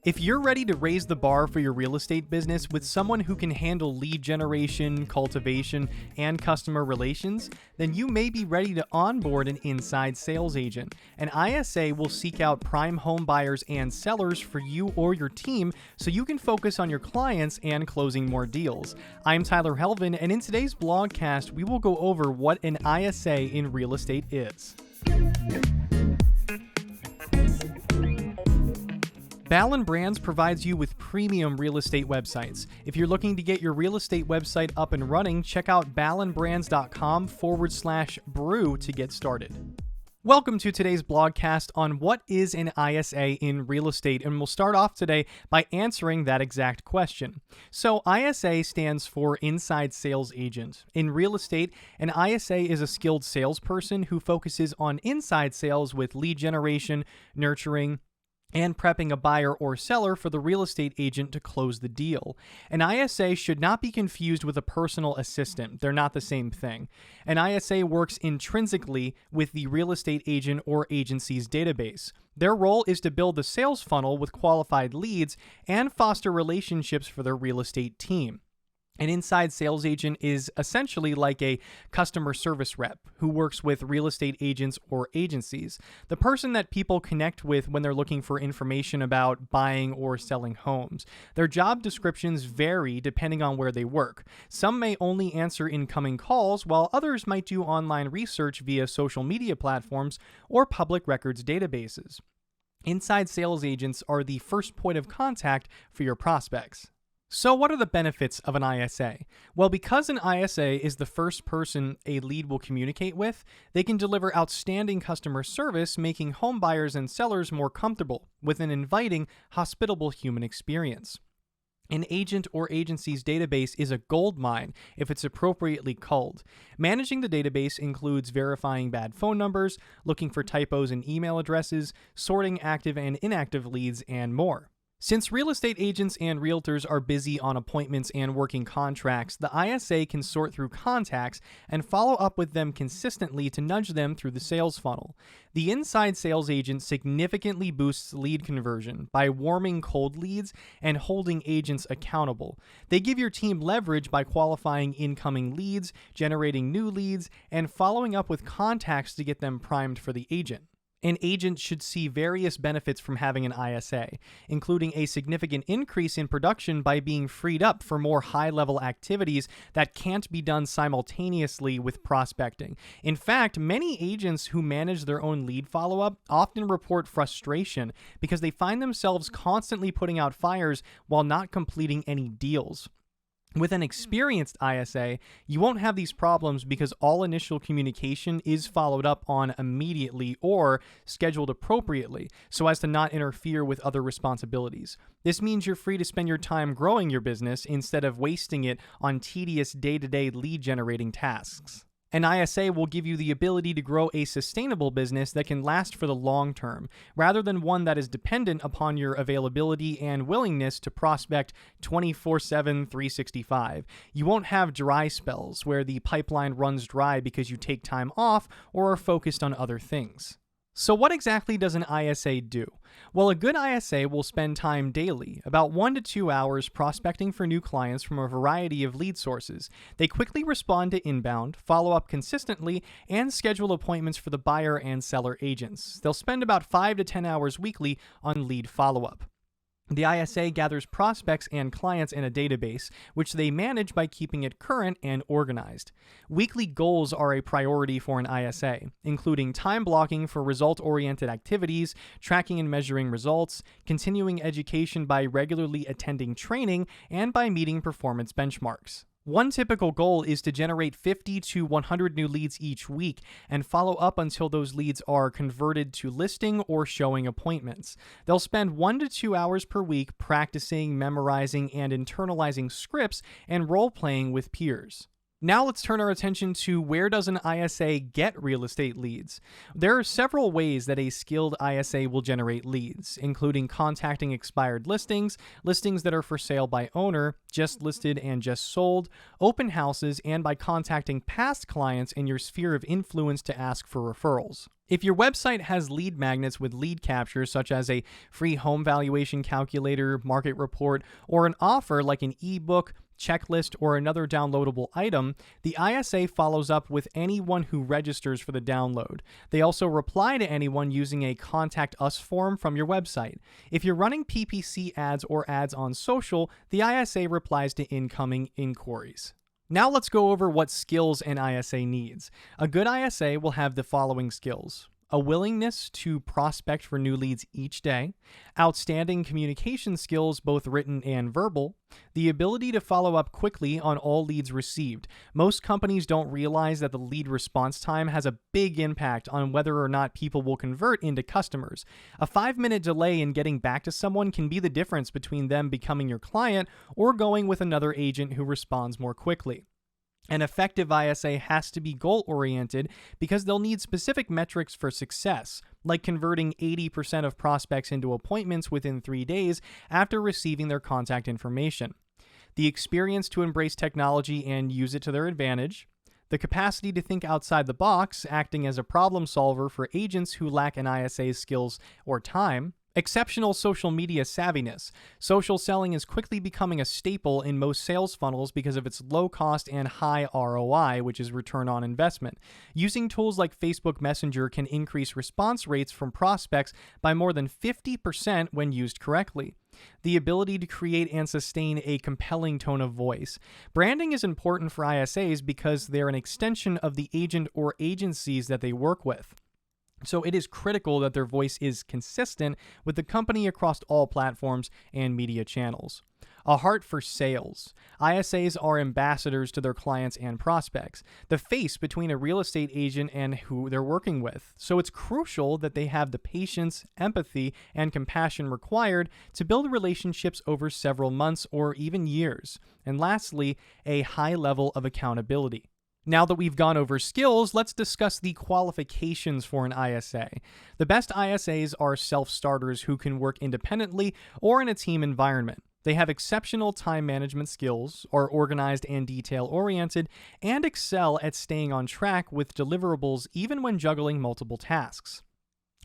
If you're ready to raise the bar for your real estate business with someone who can handle lead generation, cultivation, and customer relations, then you may be ready to onboard an inside sales agent. An ISA will seek out prime home buyers and sellers for you or your team so you can focus on your clients and closing more deals. I'm Tyler Helvin, and in today's blogcast, we will go over what an ISA in real estate is. Ballen Brands provides you with premium real estate websites. If you're looking to get your real estate website up and running, check out ballenbrands.com/brew to get started. Welcome to today's blogcast on what is an ISA in real estate, and we'll start off today by answering that exact question. So ISA stands for Inside Sales Agent. In real estate, an ISA is a skilled salesperson who focuses on inside sales with lead generation, nurturing, and prepping a buyer or seller for the real estate agent to close the deal. An ISA should not be confused with a personal assistant. They're not the same thing. An ISA works intrinsically with the real estate agent or agency's database. Their role is to build the sales funnel with qualified leads and foster relationships for their real estate team. An inside sales agent is essentially like a customer service rep who works with real estate agents or agencies, the person that people connect with when they're looking for information about buying or selling homes. Their job descriptions vary depending on where they work. Some may only answer incoming calls, while others might do online research via social media platforms or public records databases. Inside sales agents are the first point of contact for your prospects. So what are the benefits of an ISA? Well, because an ISA is the first person a lead will communicate with, they can deliver outstanding customer service, making home buyers and sellers more comfortable with an inviting, hospitable human experience. An agent or agency's database is a gold mine if it's appropriately culled. Managing the database includes verifying bad phone numbers, looking for typos in email addresses, sorting active and inactive leads, and more. Since real estate agents and realtors are busy on appointments and working contracts, the ISA can sort through contacts and follow up with them consistently to nudge them through the sales funnel. The inside sales agent significantly boosts lead conversion by warming cold leads and holding agents accountable. They give your team leverage by qualifying incoming leads, generating new leads, and following up with contacts to get them primed for the agent. An agent should see various benefits from having an ISA, including a significant increase in production by being freed up for more high-level activities that can't be done simultaneously with prospecting. In fact, many agents who manage their own lead follow-up often report frustration because they find themselves constantly putting out fires while not completing any deals. With an experienced ISA, you won't have these problems because all initial communication is followed up on immediately or scheduled appropriately so as to not interfere with other responsibilities. This means you're free to spend your time growing your business instead of wasting it on tedious day-to-day lead generating tasks. An ISA will give you the ability to grow a sustainable business that can last for the long term, rather than one that is dependent upon your availability and willingness to prospect 24/7, 365. You won't have dry spells where the pipeline runs dry because you take time off or are focused on other things. So what exactly does an ISA do? Well, a good ISA will spend time daily, about 1 to 2 hours, prospecting for new clients from a variety of lead sources. They quickly respond to inbound, follow up consistently, and schedule appointments for the buyer and seller agents. They'll spend about 5 to 10 hours weekly on lead follow-up. The ISA gathers prospects and clients in a database, which they manage by keeping it current and organized. Weekly goals are a priority for an ISA, including time blocking for result-oriented activities, tracking and measuring results, continuing education by regularly attending training, and by meeting performance benchmarks. One typical goal is to generate 50 to 100 new leads each week and follow up until those leads are converted to listing or showing appointments. They'll spend 1 to 2 hours per week practicing, memorizing, and internalizing scripts and role-playing with peers. Now let's turn our attention to where does an ISA get real estate leads. There are several ways that a skilled ISA will generate leads, including contacting expired listings, listings that are for sale by owner, just listed and just sold, open houses, and by contacting past clients in your sphere of influence to ask for referrals. If your website has lead magnets with lead capture, such as a free home valuation calculator, market report, or an offer like an ebook, checklist, or another downloadable item, the ISA follows up with anyone who registers for the download. They also reply to anyone using a Contact Us form from your website. If you're running PPC ads or ads on social, the ISA replies to incoming inquiries. Now let's go over what skills an ISA needs. A good ISA will have the following skills: a willingness to prospect for new leads each day, outstanding communication skills, both written and verbal, the ability to follow up quickly on all leads received. Most companies don't realize that the lead response time has a big impact on whether or not people will convert into customers. A 5-minute delay in getting back to someone can be the difference between them becoming your client or going with another agent who responds more quickly. An effective ISA has to be goal-oriented because they'll need specific metrics for success, like converting 80% of prospects into appointments within 3 days after receiving their contact information. The experience to embrace technology and use it to their advantage. The capacity to think outside the box, acting as a problem solver for agents who lack an ISA's skills or time. Exceptional social media savviness. Social selling is quickly becoming a staple in most sales funnels because of its low cost and high ROI, which is return on investment. Using tools like Facebook Messenger can increase response rates from prospects by more than 50% when used correctly. The ability to create and sustain a compelling tone of voice. Branding is important for ISAs because they're an extension of the agent or agencies that they work with. So it is critical that their voice is consistent with the company across all platforms and media channels. A heart for sales. ISAs are ambassadors to their clients and prospects, the face between a real estate agent and who they're working with. So it's crucial that they have the patience, empathy, and compassion required to build relationships over several months or even years. And lastly, a high level of accountability. Now that we've gone over skills, let's discuss the qualifications for an ISA. The best ISAs are self-starters who can work independently or in a team environment. They have exceptional time management skills, are organized and detail-oriented, and excel at staying on track with deliverables even when juggling multiple tasks.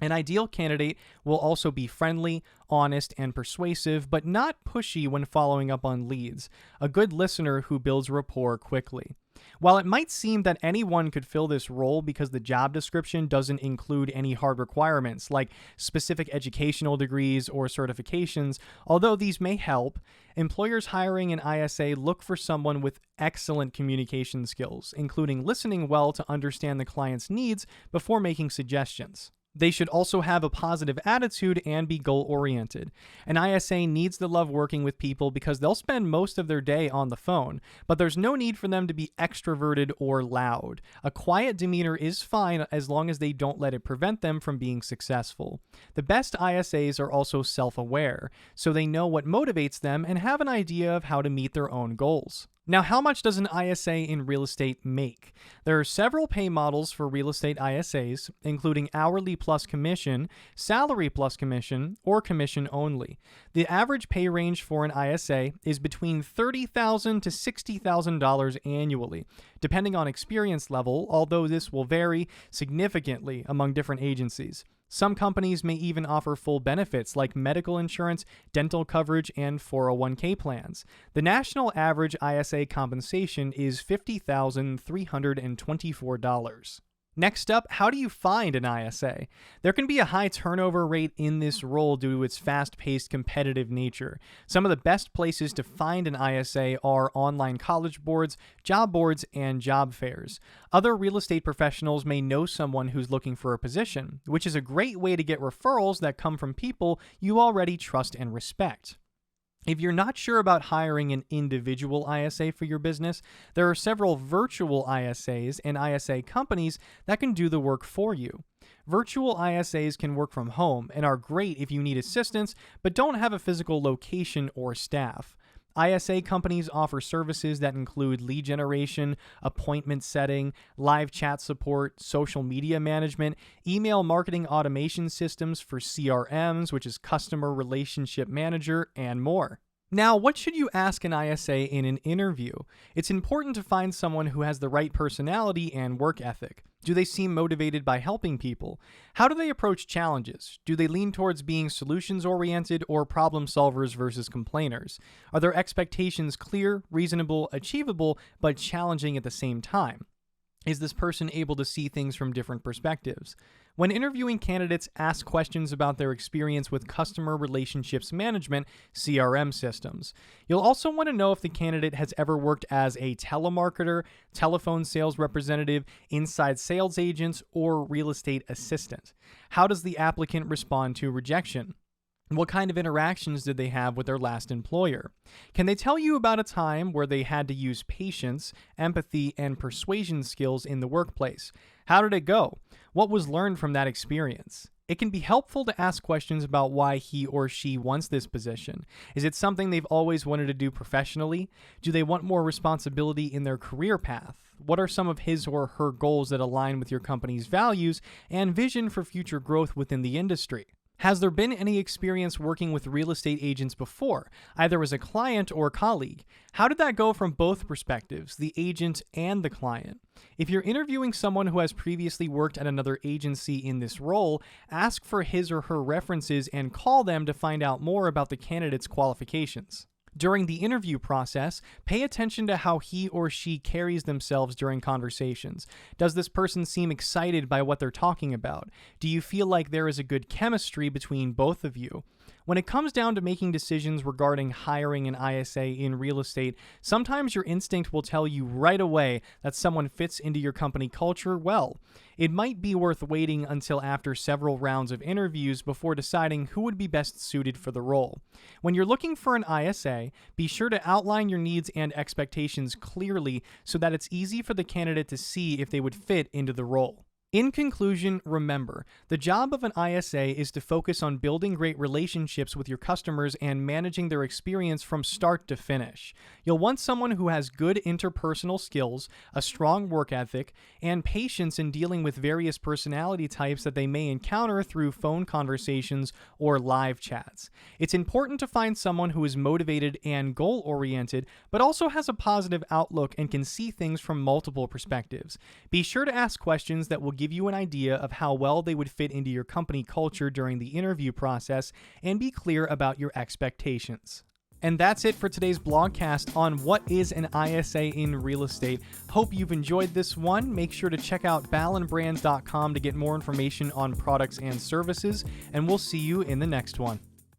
An ideal candidate will also be friendly, honest, and persuasive, but not pushy when following up on leads. A good listener who builds rapport quickly. While it might seem that anyone could fill this role because the job description doesn't include any hard requirements like specific educational degrees or certifications, although these may help, employers hiring an ISA look for someone with excellent communication skills, including listening well to understand the client's needs before making suggestions. They should also have a positive attitude and be goal-oriented. An ISA needs to love working with people because they'll spend most of their day on the phone, but there's no need for them to be extroverted or loud. A quiet demeanor is fine as long as they don't let it prevent them from being successful. The best ISAs are also self-aware, so they know what motivates them and have an idea of how to meet their own goals. Now, how much does an ISA in real estate make? There are several pay models for real estate ISAs, including hourly plus commission, salary plus commission, or commission only. The average pay range for an ISA is between $30,000 to $60,000 annually, depending on experience level, although this will vary significantly among different agencies. Some companies may even offer full benefits like medical insurance, dental coverage, and 401k plans. The national average ISA compensation is $50,324. Next up, how do you find an ISA? There can be a high turnover rate in this role due to its fast-paced competitive nature. Some of the best places to find an ISA are online college boards, job boards, and job fairs. Other real estate professionals may know someone who's looking for a position, which is a great way to get referrals that come from people you already trust and respect. If you're not sure about hiring an individual ISA for your business, there are several virtual ISAs and ISA companies that can do the work for you. Virtual ISAs can work from home and are great if you need assistance but don't have a physical location or staff. ISA companies offer services that include lead generation, appointment setting, live chat support, social media management, email marketing automation systems for CRMs, which is Customer Relationship Manager, and more. Now, what should you ask an ISA in an interview? It's important to find someone who has the right personality and work ethic. Do they seem motivated by helping people? How do they approach challenges? Do they lean towards being solutions-oriented or problem solvers versus complainers? Are their expectations clear, reasonable, achievable, but challenging at the same time? Is this person able to see things from different perspectives? When interviewing candidates, ask questions about their experience with customer relationships management (CRM) systems. You'll also want to know if the candidate has ever worked as a telemarketer, telephone sales representative, inside sales agent, or real estate assistant. How does the applicant respond to rejection? What kind of interactions did they have with their last employer? Can they tell you about a time where they had to use patience, empathy, and persuasion skills in the workplace? How did it go? What was learned from that experience? It can be helpful to ask questions about why he or she wants this position. Is it something they've always wanted to do professionally? Do they want more responsibility in their career path? What are some of his or her goals that align with your company's values and vision for future growth within the industry? Has there been any experience working with real estate agents before, either as a client or colleague? How did that go from both perspectives, the agent and the client? If you're interviewing someone who has previously worked at another agency in this role, ask for his or her references and call them to find out more about the candidate's qualifications. During the interview process, pay attention to how he or she carries themselves during conversations. Does this person seem excited by what they're talking about? Do you feel like there is a good chemistry between both of you? When it comes down to making decisions regarding hiring an ISA in real estate, sometimes your instinct will tell you right away that someone fits into your company culture well. It might be worth waiting until after several rounds of interviews before deciding who would be best suited for the role. When you're looking for an ISA, be sure to outline your needs and expectations clearly so that it's easy for the candidate to see if they would fit into the role. In conclusion, remember, the job of an ISA is to focus on building great relationships with your customers and managing their experience from start to finish. You'll want someone who has good interpersonal skills, a strong work ethic, and patience in dealing with various personality types that they may encounter through phone conversations or live chats. It's important to find someone who is motivated and goal-oriented, but also has a positive outlook and can see things from multiple perspectives. Be sure to ask questions that will give you an idea of how well they would fit into your company culture during the interview process, and be clear about your expectations. And that's it for today's blogcast on what is an ISA in real estate. Hope you've enjoyed this one. Make sure to check out ballenbrands.com to get more information on products and services, and we'll see you in the next one.